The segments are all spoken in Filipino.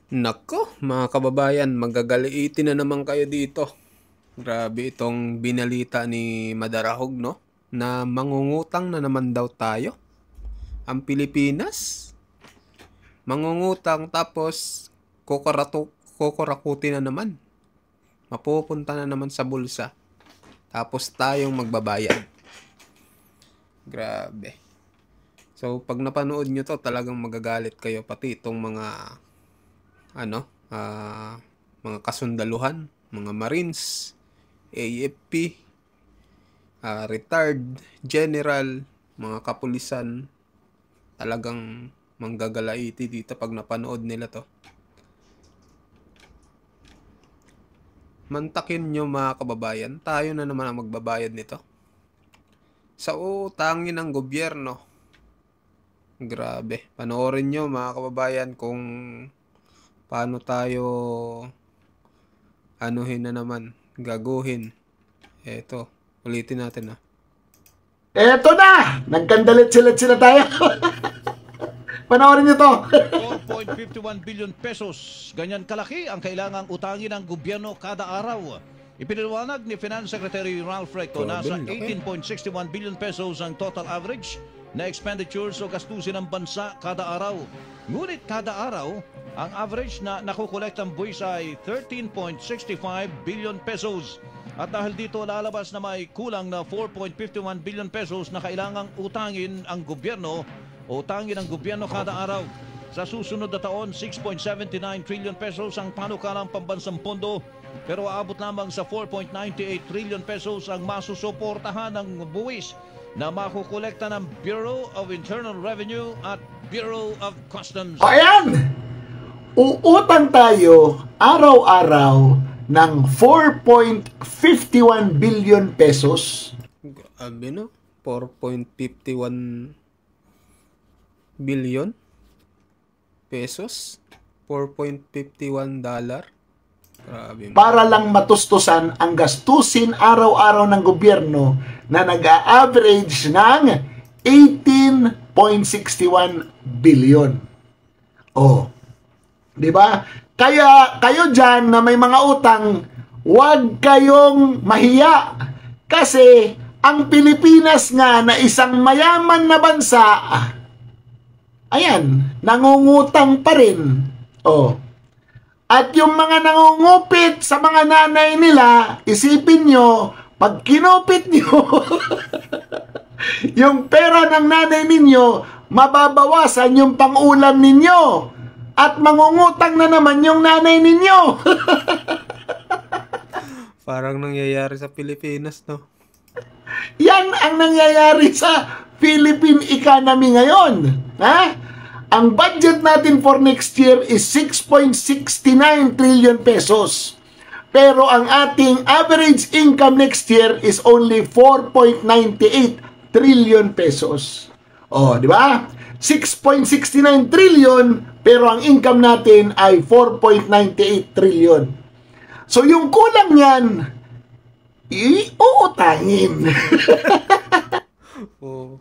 Nako, mga kababayan, magagaliitin na naman kayo dito. Grabe itong binalita ni Madarahog, no? Na mangungutang na naman daw tayo. Ang Pilipinas, mangungutang tapos kokораkutin na naman. Mapupunta na naman sa bulsa. Tapos tayong magbabayad. Grabe. So, pag napanood nyo to, talagang magagalit kayo. Pati itong mga mga kasundaluhan, mga Marines, AFP, retired general, mga kapulisan, talagang manggagalaiti dito pag napanood nila to. Mantakin nyo mga kababayan, tayo na naman ang magbabayad nito. Sa utangin ng gobyerno. Grabe. Panoorin nyo mga kababayan kung paano tayo anuhin na naman, gaguhin. Eto, ulitin natin ha. Eto na! Nagkandalit-silit sila tayo. Panoorin nyo to. 4.51 billion pesos. Ganyan kalaki ang kailangang utangin ng gobyerno kada araw. Ipinaliwanag ni Finance Secretary Ralph Recto na sa 18.61 billion pesos ang total average na expenditures o gastusin ng bansa kada araw. Ngunit kada araw, ang average na nakukolektang buwis ay 13.65 billion pesos. At dahil dito lalabas na may kulang na 4.51 billion pesos na kailangang utangin ang gobyerno o utangin ang gobyerno kada araw. Sa susunod na taon, 6.79 trillion pesos ang panukalang pambansang pondo, pero aabot lamang sa 4.98 trillion pesos ang masusuportahan ng buwis na makukolekta ng Bureau of Internal Revenue at Bureau of Customs. Ayan! Uutang tayo araw-araw ng 4.51 billion pesos. Grabe no? 4.51 billion pesos? 4.51 dollar? Grabe. Para lang matustusan ang gastusin araw-araw ng gobyerno na nag-a-average ng 18.61 billion. Oh, di ba? Kaya kayo dyan na may mga utang, huwag kayong mahiya. Kasi ang Pilipinas nga na isang mayaman na bansa, ayan, nangungutang pa rin. Oh. At yung mga nangungupit sa mga nanay nila, isipin nyo, pag kinupit nyo, yung pera ng nanay ninyo, mababawasan yung pang-ulam ninyo. At mangungutang na naman yung nanay ninyo. Parang nangyayari sa Pilipinas, no? Yan ang nangyayari sa Philippine economy ngayon. Ha? Ang budget natin for next year is 6.69 trillion pesos. Pero ang ating average income next year is only 4.98 trillion pesos. Oh, di ba? 6.69 trillion pero ang income natin ay 4.98 trillion. So yung kulang niyan, iuutangin. Oh.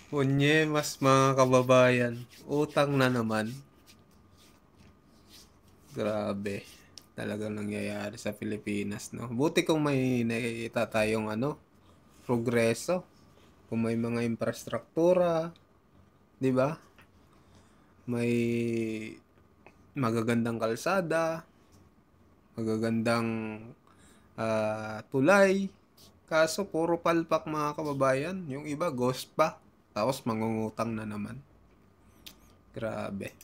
Unye, mas mga kababayan, utang na naman. Grabe. Talagang nangyayari sa Pilipinas, no? Buti kung may nakikita tayong progreso. Kung may mga infrastruktura, 'di ba? May magagandang kalsada, magagandang tulay. Kaso puro palpak mga kababayan. Yung iba ghost pa. Tapos mangungutang na naman. Grabe.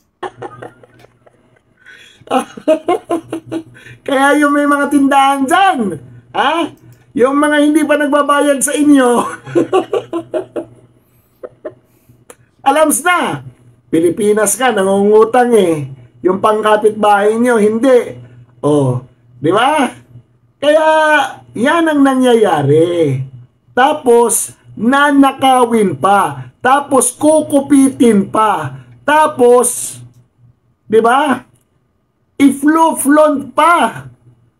Kaya yung may mga tindahan dyan, ha? Yung mga hindi pa nagbabayad sa inyo, alams na, Pilipinas ka, nangungutang eh. Yung pangkapitbahay nyo, hindi. Oh, di ba? Kaya, yan ang nangyayari. Tapos, nanakawin pa. Tapos, kukupitin pa. Tapos, di ba? I-flo-flaunt pa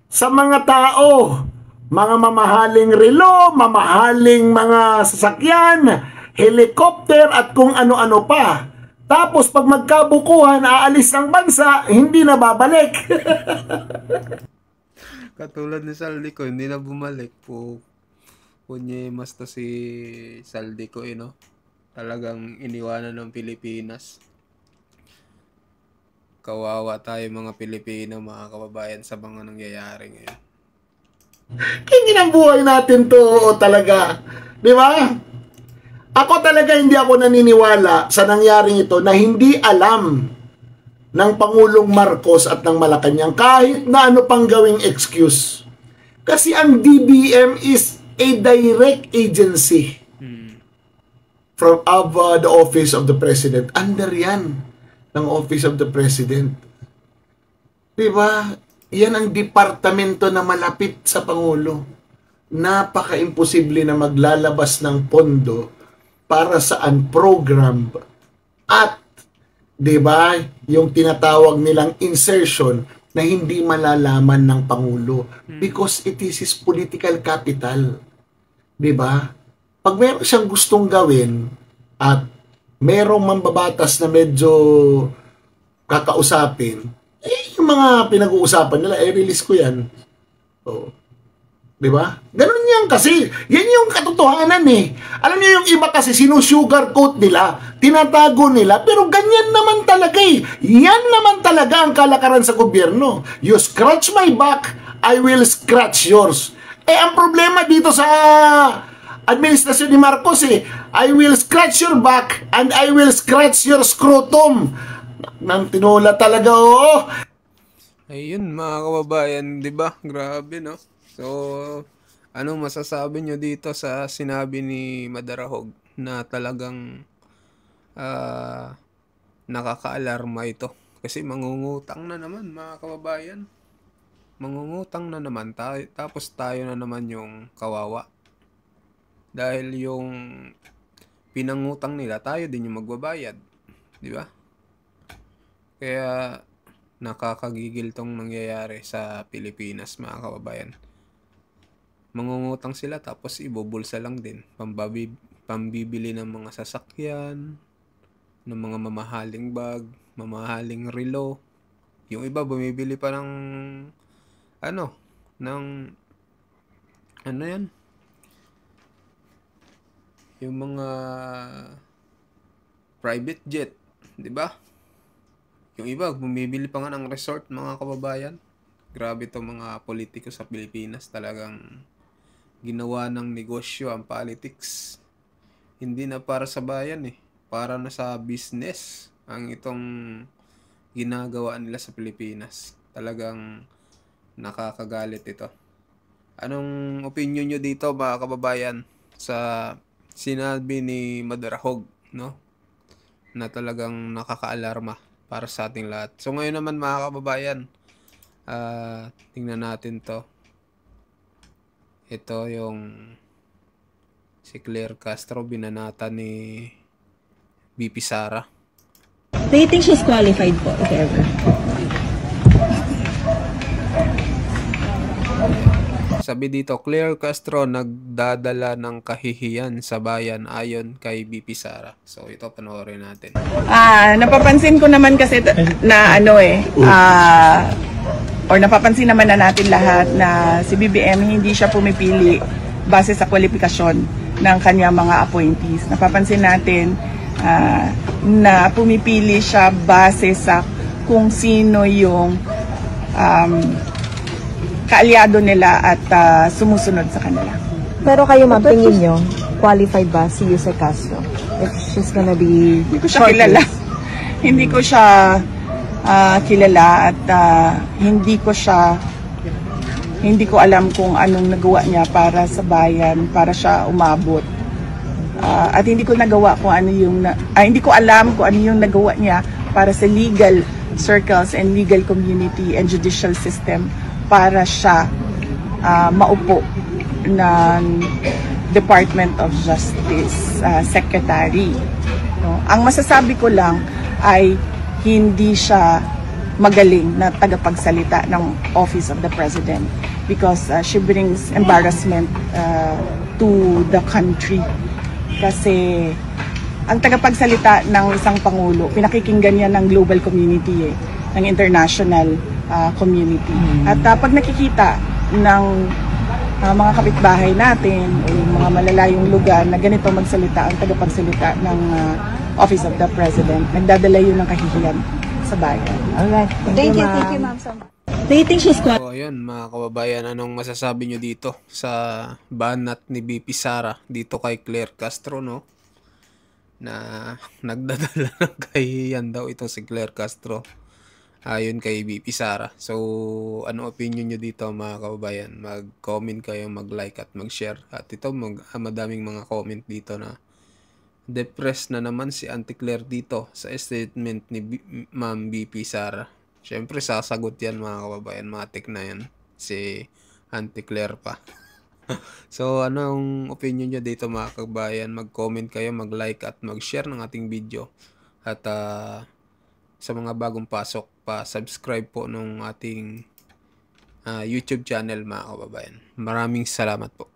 sa mga tao. Mga mamahaling relo, mamahaling mga sasakyan, helicopter at kung ano-ano pa. Tapos pag magkabukuhan, aalis ng bansa, hindi na babalik. Katulad ni Saldico, hindi na bumalik po. Punyemas to si Saldico, no? Talagang iniwanan ng Pilipinas. Kawawa tayo mga Pilipino, mga kababayan, sa mga nangyayari ngayon. Hindi ng buhay natin to talaga. Di ba? Ako talaga hindi ako naniniwala sa nangyaring ito na hindi alam ng Pangulong Marcos at ng Malacanang kahit na ano pang gawing excuse. Kasi ang DBM is a direct agency from the Office of the President. Under yan ng Office of the President. Diba? Yan ang departamento na malapit sa Pangulo. Napaka-imposible na maglalabas ng pondo para saan program at 'di ba yung tinatawag nilang insertion na hindi malalaman ng Pangulo because it is his political capital. 'Di ba? Pag meron siyang gustong gawin at merong mambabatas na medyo kakausapin, yung mga pinag-uusapan nila, release ko yan. So, di ba? Ganun yan kasi. Yan yung katotohanan eh. Alam niyo yung iba kasi sinusugarcoat nila, tinatago nila, pero ganyan naman talaga eh. Yan naman talaga ang kalakaran sa gobyerno. You scratch my back, I will scratch yours. Ang problema dito sa administrasyon ni Marcos I will scratch your back and I will scratch your scrotum. Nang tinola talaga, oo. Ayun mga kababayan, di ba? Grabe, no? So, anong masasabi nyo dito sa sinabi ni Madarahog na talagang nakaka-alarma ito? Kasi mangungutang na naman mga kababayan. Mangungutang na naman tayo, tapos tayo na naman yung kawawa. Dahil yung pinangutang nila, tayo din yung magbabayad. Di ba? Kaya nakakagigil tong nangyayari sa Pilipinas mga kababayan. Mangungutang sila tapos ibubulsa lang din. Pambibili ng mga sasakyan, ng mga mamahaling bag, mamahaling relo. Yung iba bumibili pa ng ano yan? Yung mga private jet, 'di ba? Yung iba bumibili pa nga ng resort mga kababayan. Grabe to mga politiko sa Pilipinas, talagang ginawa ng negosyo ang politics. Hindi na para sa bayan para na sa business ang itong ginagawa nila sa Pilipinas. Talagang nakakagalit ito. Anong opinion nyo dito mga kababayan sa sinabi ni Madarahog, no? Na talagang nakaka-alarma para sa ating lahat. So ngayon naman mga kababayan, tingnan natin to. Ito yung si Claire Castro, binanata ni BP Sara. Do you think she's qualified po, if ever? Sabi dito, Claire Castro nagdadala ng kahihiyan sa bayan ayon kay BP Sara. So ito, panoorin natin. Napapansin ko naman kasi na or napapansin naman na natin lahat na si BBM hindi siya pumipili base sa kwalifikasyon ng kanyang mga appointees. Napapansin natin na pumipili siya base sa kung sino yung kaalyado nila at sumusunod sa kanila. Pero kayo ma'am, tingin nyo, qualified ba si Yusek Castro? If she's gonna be... Hindi ko siya kilala. Hindi ko siya kilala at hindi ko alam kung anong nagawa niya para sa bayan, para siya umabot. At hindi ko nagawa kung ano yung hindi ko alam kung ano yung nagawa niya para sa legal circles and legal community and judicial system para siya maupo ng Department of Justice Secretary. No? Ang masasabi ko lang ay hindi siya magaling na tagapagsalita ng Office of the President because she brings embarrassment to the country. Kasi ang tagapagsalita ng isang pangulo, pinakikinggan yan ng global community, ng international community. At pag nakikita ng mga kapitbahay natin o yung mga malalayong lugar na ganito magsalita ang tagapagsalita ng Office of the President, nagdadala yun ng kahihiyan sa bayan. Alright. Thank you, ma'am. Do you think she's So, ayun, mga kababayan, anong masasabi nyo dito sa banat ni BP Sara dito kay Claire Castro, no? Na nagdadala ng kahihiyan daw itong si Claire Castro ayon kay BP Sara. So, ano opinion nyo dito, mga kababayan? Mag-comment kayo, mag-like at mag-share. At ito, madaming mga comment dito na depressed na naman si Auntie Claire dito sa statement ni Ma'am BP Sara. Siyempre, sasagot yan, mga kababayan. Matik na yan. Si Auntie Claire pa. So, anong opinion nyo dito, mga kababayan? Mag-comment kayo, mag-like at mag-share ng ating video. At sa mga bagong pasok, pa-subscribe po ng ating YouTube channel, mga kababayan. Maraming salamat po.